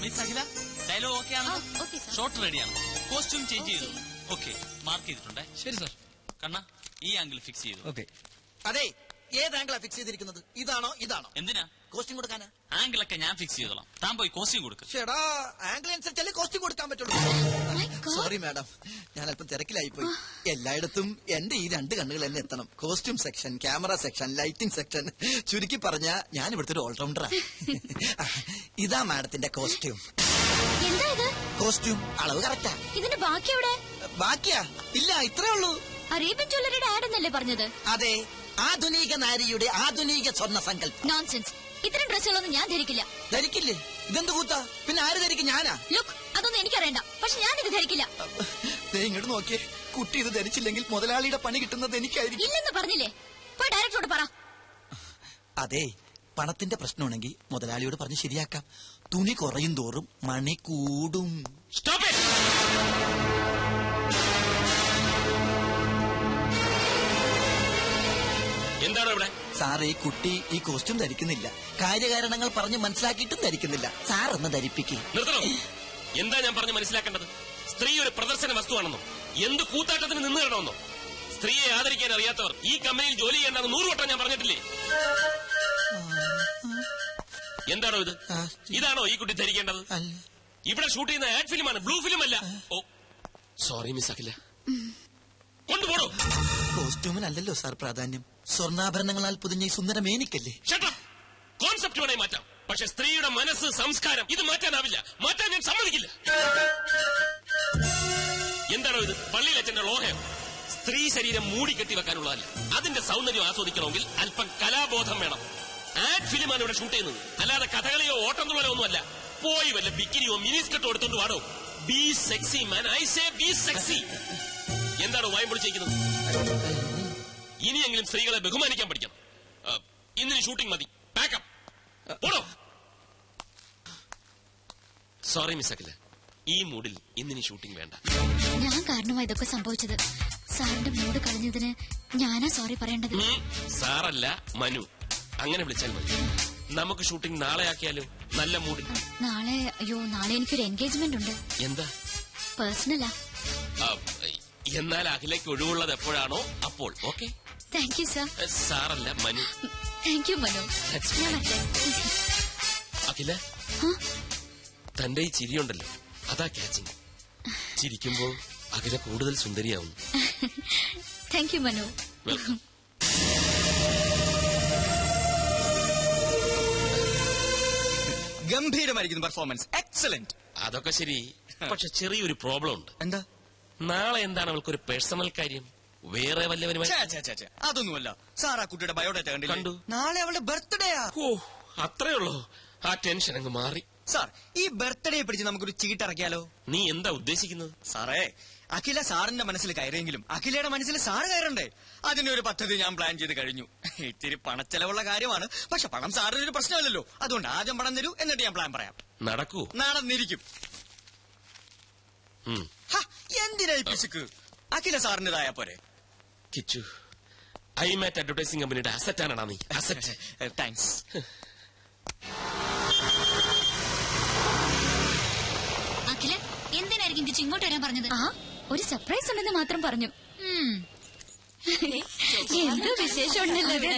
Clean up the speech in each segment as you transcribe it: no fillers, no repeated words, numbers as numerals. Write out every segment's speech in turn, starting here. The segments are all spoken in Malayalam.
മിസ് അഖില, ഡയലോഗ് ഓക്കെ ആണ്, ഷോട്ട് റെഡിയാണ്, കോസ്റ്റ്യൂം ചേഞ്ച് ചെയ്തു. ഓക്കെ, മാർക്ക് ചെയ്തിട്ടുണ്ടേ. ശരി സാർ. കണ്ണ, ഈ ആംഗിൾ ഫിക്സ് ചെയ്തു. ഓക്കെ. അതെ, ഏത് ആംഗിളാ ഫിക്സ് ചെയ്തിരിക്കുന്നത്? ഇതാണോ ഇതാണോ? എന്തിനാ? കോസ്റ്റ്യൂം കൊടുക്കാനാ. ആംഗിളൊക്കെ ഞാൻ ഫിക്സ് ചെയ്തോളാം, താൻ പോയി കോസ്റ്റ്യൂം കൊടുക്കും. ചേടാ, ആംഗിൾ അനുസരിച്ചല്ലേ കോസ്റ്റ്യൂം കൊടുക്കാൻ പറ്റുള്ളൂ. സോറി മാഡം, ഞാൻ അല്പം തിരക്കിലായി പോയി. എല്ലായിടത്തും എന്റെ ഈ 2 കണ്ണുകൾ എന്നെ എത്തണം. Costume section, camera section, lighting section. ചുരുക്കി പറഞ്ഞ ഞാൻ ഇവിടുത്തെ ഒരു ഓൾറൗണ്ടറാ. ഇതാ മാഡത്തിന്റെ കോസ്റ്റ്യൂം. കോസ്റ്റ്യൂം അളവ് കറക്റ്റാ. ഇതിന്റെ ബാക്കി എവിടെ? ബാക്കിയാ? ഇല്ല, ഇത്രേ ഉള്ളൂ. അറേബ്യൻ ജ്വല്ലറിയുടെ ആഡ് എന്നല്ലേ പറഞ്ഞത്? അതെ, ആധുനിക നാരിയുടെ ആധുനിക സ്വർണ്ണ സങ്കല്പം. നോൺസെൻസ്. ഇത്തരം ഡ്രസ്സുകളൊന്നും ഞാൻ ധരിക്കില്ല. ധരിക്കില്ലേ? ഇതെന്ത് കൂത്താ? പിന്നെ ആര് ധരിക്കും? ഞാനാ? ലുക്ക്, അതൊന്നും എനിക്കറിയണ്ട. പക്ഷെ ഞാൻ ഇത് ധരിക്കില്ല. ഇങ്ങോട്ട് നോക്കിയേ, കുട്ടി ഇത് ധരിച്ചില്ലെങ്കിൽ മുതലാളിയുടെ പണി കിട്ടുന്നത് എനിക്കായിരിക്കും. ഇല്ലെന്ന് പറഞ്ഞില്ലേ? പോയി ഡയറക്ടറോട് പറ. അതെ, പണത്തിന്റെ പ്രശ്നമാണെങ്കിൽ മുതലാളിയോട് പറഞ്ഞ് ശരിയാക്കാം. തുണി കുറയും തോറും മണി കൂടും. എന്താണ് ഇവിടെ? സാർ, ഈ കുട്ടി ഈ കോസ്റ്റ്യൂം ധരിക്കുന്നില്ല. കാര്യകാരണങ്ങൾ പറഞ്ഞ് മനസ്സിലാക്കിയിട്ടും ധരിക്കുന്നില്ല. സാർ ഒന്ന് ധരിപ്പിക്കും. നിർത്തണം. എന്താ ഞാൻ പറഞ്ഞ് മനസ്സിലാക്കേണ്ടത്? സ്ത്രീ ഒരു പ്രദർശന വസ്തുവാണെന്നോ, എന്ത് കൂത്താട്ടത്തിന് നിന്ന് തരണമെന്നോ? സ്ത്രീയെ ആദരിക്കാൻ അറിയാത്തവർ ഈ കമ്പനിയിൽ ജോലി ചെയ്യേണ്ടെന്ന് 100 വട്ടം ഞാൻ പറഞ്ഞിട്ടില്ലേ? എന്താണോ ഇത്? ഇതാണോ ഈ കുട്ടി ധരിക്കേണ്ടത്? ഇവിടെ ഷൂട്ട് ചെയ്യുന്ന ആഡ് ഫിലിമാണ്, ബ്ലൂ ഫിലിം അല്ല. ഓ സോറി മിസ് അഖില, കൊണ്ടുപോടോ. കോസ്റ്റ്യൂമിനല്ലല്ലോ സാർ പ്രാധാന്യം, സ്വർണ്ണാഭരണങ്ങളാൽ പൊതിഞ്ഞ ഈ സുന്ദര മേനിക്കല്ലേ. കോൺസെപ്റ്റ് വേണേ മാറ്റാം, പക്ഷെ സ്ത്രീയുടെ മനസ്സ്, സംസ്കാരം ഇത് മാറ്റാനാവില്ല. മാറ്റാൻ ഞാൻ സമ്മതിക്കില്ല. എന്താണോ ഇത്? പള്ളിയിലച്ഛന്റെ ലോഹയം. സ്ത്രീ ശരീരം മൂടിക്കെട്ടി വെക്കാനുള്ളതല്ല. അതിന്റെ സൗന്ദര്യം ആസ്വദിക്കണമെങ്കിൽ അല്പം കലാബോധം വേണം. ആഡ് ഫിലിമാണ് ഇവിടെ ഷൂട്ട് ചെയ്യുന്നത്, അല്ലാതെ കഥകളിയോ ഓട്ടംതുള്ളലോ ഒന്നുമല്ല. പോയി വല്ല ബിക്കിനിയോ മിനിസ്കർട്ടോ എടുത്തോണ്ട് വാടോ. Be sexy man, I say be sexy. എന്താണോ വായം പൊളിച്ചിരിക്കുന്നത്? ഇനിയെങ്കിലും സ്ത്രീകളെ ബഹുമാനിക്കാൻ പഠിക്കണം. ഇന്നിന് ഷൂട്ടിംഗ് മതി, പാക്കപ്പ്. പോടോ. സോറി മിസ് അഖില, ഈ മൂഡിൽ ഇന്നിന് ഷൂട്ടിംഗ് വേണ്ട. ഞാൻ കാരണമായി ഇതൊക്കെ സംഭവിച്ചത്. സാറിന്റെ മൂഡ് കളഞ്ഞതിന് ഞാനാ സോറി പറയേണ്ടത്. സാറല്ല, മനു. അങ്ങനെ വിളിച്ചാൽ മതി. നമുക്ക് ഷൂട്ടിംഗ് നാളെ ആക്കിയാലോ? നല്ല മൂഡിൽ. നാളെ? അയ്യോ, നാളെ എനിക്കൊരു എൻഗേജ്മെന്റ് ഉണ്ട്. എന്താ? പേഴ്സണലാ. എന്നാൽ അഖിലേക്ക് ഒഴിവുള്ളത് എപ്പോഴാണോ അപ്പോൾ. ഓക്കെ. Thank you sir. സാറല്ല, മനു. Thank you Manu. അഖില, തന്റെ ഈ ചിരിയുണ്ടല്ലോ, അതാ ക്യാച്ചിങ്. ചിരിക്കുമ്പോ അഖില കൂടുതൽ സുന്ദരിയാവുന്നു. Thank you Manu. വെൽക്കം. ഗംഭീരമായിരിക്കുന്നു പെർഫോമൻസ്, എക്സലന്റ്. അതൊക്കെ ശരി, പക്ഷെ ചെറിയൊരു പ്രോബ്ലം ഉണ്ട്. എന്താ? നാളെ എന്താണ് അവൾക്കൊരു പേഴ്സണൽ കാര്യം? വേറെ വല്ലവരുമായി? അതൊന്നുമല്ല സാർ, ആ കുട്ടിയുടെ ബയോഡേറ്റ കണ്ടു. നാളെ അവളുടെ ബർത്ത്ഡേയാ. ഓ, അത്രേ ഉള്ളൂ. ആ ടെൻഷൻ അങ്ങ് മാറി. സാർ, ഈ ബർത്ത്ഡേ പിടിച്ച് നമുക്കൊരു ചീട്ടിറക്കിയാലോ? നീ എന്താ ഉദ്ദേശിക്കുന്നത്? സാറേ, അഖില സാറിന്റെ മനസ്സിൽ കയറിയെങ്കിലും അഖിലയുടെ മനസ്സിൽ സാറ് കയറണ്ടേ? അതിനൊരു പദ്ധതി ഞാൻ പ്ലാൻ ചെയ്ത് കഴിഞ്ഞു. ഇത്തിരി പണച്ചെലവുള്ള കാര്യമാണ്, പക്ഷെ പണം സാറിനൊരു പ്രശ്നമല്ലല്ലോ. അതുകൊണ്ട് ആദ്യം പണം തരൂ, എന്നിട്ട് ഞാൻ പ്ലാൻ പറയാം. നടക്കൂ? നടന്നിരിക്കും. എന്തിനായി പിശുക്ക്? അഖില സാറിന്റേതായ പോരെ. കിച്ചു, ഐമാറ്റ് അഡ്വർടൈസിംഗ് കമ്പനിയുടെ അസറ്റാണോ നീ? അസറ്റ്. താങ്ക്സ്. അഖില, എന്തിനായിരിക്കും കിച്ചു ഇങ്ങോട്ട് വരാൻ പറഞ്ഞത്? ഒരു സർപ്രൈസ് ഉണ്ടെന്ന് മാത്രം പറഞ്ഞു. എന്തോ വിശേഷം ഉണ്ടല്ലോ ഇവിടെ.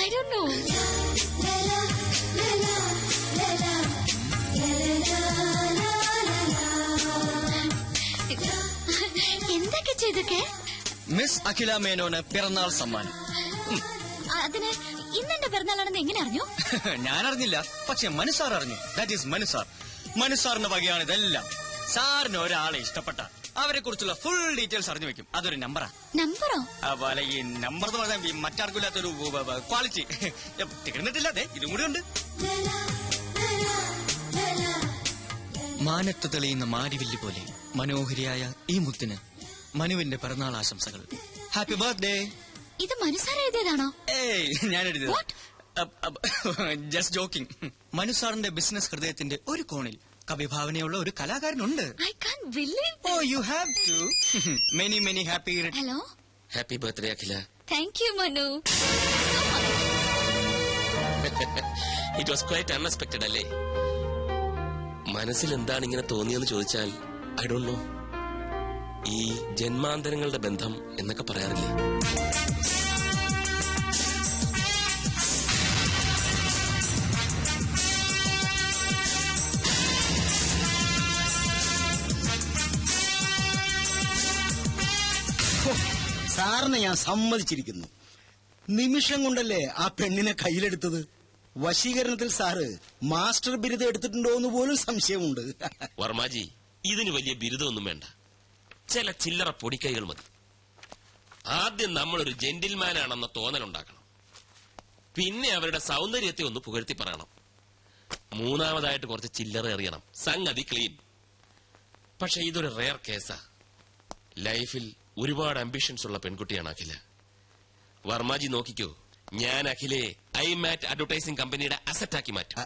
I don't know. എന്തൊക്കെ ചെയ്തൊക്കെ? മിസ് അഖില മേനോന് പിറന്നാൾ സമ്മാനം. അതിന് ഇന്നെന്റെ പിറന്നാളാണെന്ന് എങ്ങനെ അറിഞ്ഞു? ഞാൻ അറിഞ്ഞില്ല, പക്ഷെ മനുസാർ അറിഞ്ഞു. That is മനുസാർ. മനുസാറിന്റെ വകയാണ് ഇതെല്ലാം. സാറിന് ഒരാളെ ഇഷ്ടപ്പെട്ട അവരെ കുറിച്ചുള്ള ഫുൾ ഡീറ്റെയിൽസ് അറിഞ്ഞു വെക്കും. അതൊരു നമ്പറാ. നമ്പറോ? അതുപോലെ ഈ നമ്പർ എന്ന് പറഞ്ഞാൽ മറ്റാർക്കും ഇല്ലാത്തൊരു ക്വാളിറ്റി. തീർന്നിട്ടില്ല, അതെ ഇതും കൂടി ഉണ്ട്. മാനത്ത് തെളിയുന്ന മാരിവില്ല് പോലെ മനോഹരിയായ ഈ മുത്തിന് മനുവിന്റെ പിറന്നാൾ ആശംസകൾ. Happy birthday. ഇത് മനുസാർ എഴുതിയതാണോ? ഏയ്, ഞാൻ എഴുതിയത്. Just joking. മനുസാറിന്റെ ബിസിനസ് ഹൃദയത്തിന്റെ ഒരു കോണിൽ കവിഭാവനയുള്ള ഒരു കലാകാരനുണ്ട്. I can believe. Oh you have to. Many many happy. Hello. Happy birthday Akhila. Thank you Manu. It was quite unexpected അല്ലേ? മനസ്സിൽ എന്താണ് ഇങ്ങനെ തോന്നിയെന്ന് ചോദിച്ചാൽ ഐ ഡോണ്ട് നോ. ഈ ജന്മാന്തരങ്ങളുടെ ബന്ധം എന്നൊക്കെ പറയാറില്ലേ? സാറിനെ ഞാൻ സമ്മതിച്ചിരിക്കുന്നു. നിമിഷം കൊണ്ടല്ലേ ആ പെണ്ണിനെ കയ്യിലെടുത്തത്. വശീകരണത്തിൽ സാറ് മാസ്റ്റർ ബിരുദം എടുത്തിട്ടുണ്ടോ എന്ന് പോലും സംശയമുണ്ട്. വർമാജി, ഇതിന് വലിയ ബിരുദമൊന്നും വേണ്ട. ചില ചില്ലറ പൊടിക്കൈകൾ മതി. ആദ്യം നമ്മളൊരു ജെന്റിൽമാനാണെന്ന തോന്നലുണ്ടാക്കണം. പിന്നെ അവരുടെ സൗന്ദര്യത്തെ ഒന്ന് പുകഴ്ത്തി പറയണം. മൂന്നാമതായിട്ട് കുറച്ച് ചില്ലറ എറിയണം. സംഗതി ക്ലീൻ. പക്ഷെ ഇതൊരു റെയർ കേസാ. ലൈഫിൽ ഒരുപാട് അംബിഷൻസ് ഉള്ള പെൺകുട്ടിയാണ് അഖില. വർമാജി നോക്കിക്കോ, ഞാൻ അഖിലെ ഐമാറ്റ് അഡ്വർടൈസിംഗ് കമ്പനിയുടെ അസറ്റാക്കി മാറ്റും.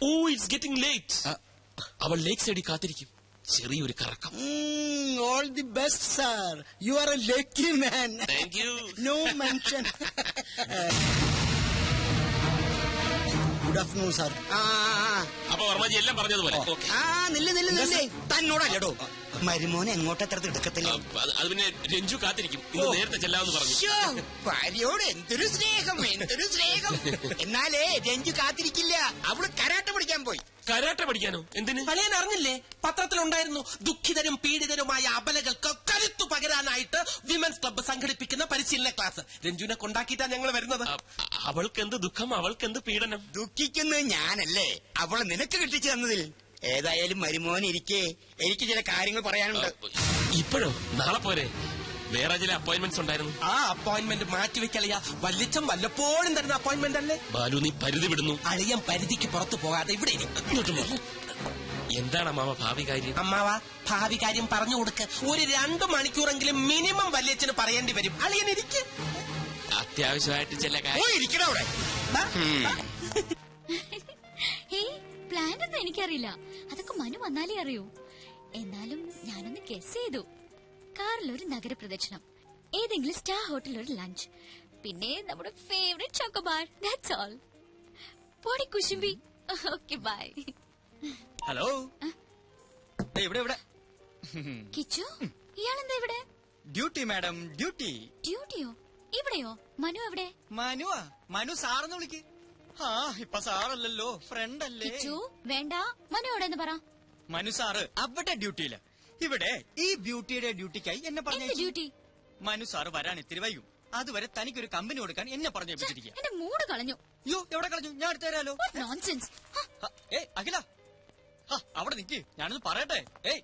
Oh it's getting late. അവൾ ലേക്ക് സൈഡിൽ കാത്തിരിക്കും. ചെറിയൊരു കറക്കം. All the best sir. You are a lucky man. Thank you. No mention. Good afternoon sir. അപ്പൊ വർമാജി എല്ലാം പറഞ്ഞതുപോലെ. ഓക്കെ. നില്ലേ തന്നോടല്ലോ മരുമോനെ എങ്ങോട്ടത്ര തിടുക്കത്തില്ല. അത് പിന്നെ രഞ്ജു കാത്തിരിക്കും. ഇന്ന് നേരത്തെ ചെല്ലാമെന്ന് പറഞ്ഞു. ഭാര്യയോട് എന്തൊരു സ്നേഹം, എന്തൊരു സ്നേഹം. എന്നാലേ രഞ്ജു കാത്തിരിക്കില്ല. അവള് കരാട്ട പഠിക്കാൻ പോയി. കരാട്ട പഠിക്കാനോ? എന്തിന്? പഴയൻ അറിഞ്ഞില്ലേ? പത്രത്തിലുണ്ടായിരുന്നു. ദുഃഖിതരും പീഡിതരുമായ അബലകൾക്ക് കരുത്തു പകരാനായിട്ട് വിമൻസ് ക്ലബ്ബ് സംഘടിപ്പിക്കുന്ന പരിശീലന ക്ലാസ്. രഞ്ജുവിനെ കൊണ്ടാക്കിയിട്ടാ ഞങ്ങൾ വരുന്നത്. അവൾക്ക് എന്ത് ദുഃഖം, അവൾക്ക് എന്ത് പീഡനം? ദുഃഖിക്കുന്നത് ഞാനല്ലേ, അവളെ നിനക്ക് കിട്ടിച്ചു തന്നതിൽ. ഏതായാലും മരുമോനിരിക്കെ എനിക്ക് ചില കാര്യങ്ങൾ പറയാനുണ്ട്. ഇപ്പോഴോ? നാളെ പോരെ? വേറെ ചില അപ്പോയിന്റ്മെന്റ്സ് ഉണ്ടായിരുന്നു. ആ അപ്പോയിന്റ്മെന്റ് മാറ്റിവെക്കളിയാ. വല്ലിച്ചം വല്ലപ്പോഴും തരുന്ന അപ്പോയിന്റ്മെന്റ് അല്ലേ? ബാലു, നീ പരിധി വിടുന്നു. അളിയൻ പരിധിക്ക് പുറത്തു പോകാതെ ഇവിടെ എന്താണ് അമ്മാവ ഭാവി കാര്യം? അമ്മാവ ഭാവി കാര്യം പറഞ്ഞു കൊടുക്ക്. ഒരു 2 മണിക്കൂറെങ്കിലും മിനിമം വല്യച്ഛന് പറയേണ്ടി വരും. അളിയൻ ഇരിക്ക്. അത്യാവശ്യമായിട്ട് ചില കാര്യം. ഇരിക്കണ അവിടെ. പ്ലാൻ ഒന്നും എനിക്കറിയില്ല. അതൊക്കെ മനു വന്നാലേ അറിയൂ. എന്നാലും ഞാനൊന്ന് ഗസ് ചെയ്തു. കാറിൽ ഒരു നഗരപ്രദക്ഷിണം, ഏതെങ്കിലും സ്റ്റാർ ഹോട്ടലിൽ ഒരു ലഞ്ച്, പിന്നെ നമ്മുടെ ഫേവറേറ്റ് ചോക്കോബാർ. That's all. പോടി കുശുമ്പി. Okay bye. ഹലോ. ഇവിടെ ഇവിടെ കിച്ചു, ഇയാളെന്താ ഇവിടെ? Duty madam, duty. ഡ്യൂട്ടിയോ? ഇവിടെയോ? മനു എവിടെ? മനുവാ? മനു സാറെന്ന് വിളിക്ക്. ആ ഇപ്പൊ സാറല്ലല്ലോ, ഫ്രണ്ട് അല്ലേ. കിച്ചു വേണ്ട, മനു എവിടെന്ന് പറ. മനു സാറ് അവിടെ ഡ്യൂട്ടിയില്ല. ഇവിടെ ഈ ബ്യൂട്ടിയുടെ ഡ്യൂട്ടിക്കായി എന്നെ പറഞ്ഞു. ഡ്യൂട്ടി? മനു സാറ് വരാൻ ഇത്തിരി വൈകും. അതുവരെ തനിക്കൊരു കമ്പനി കൊടുക്കാൻ എന്നെ പറഞ്ഞു വെച്ചിരിക്കുക. എന്റെ മൂഡ് കളഞ്ഞു. അയ്യോ, എവിടെ കളഞ്ഞു? ഞാൻ എടുത്തു തരാലോ. നോൺസെൻസ്. ഏയ് അഖില, അവിടെ നിക്ക്, ഞാനൊന്ന് പറയട്ടെ. ഏയ്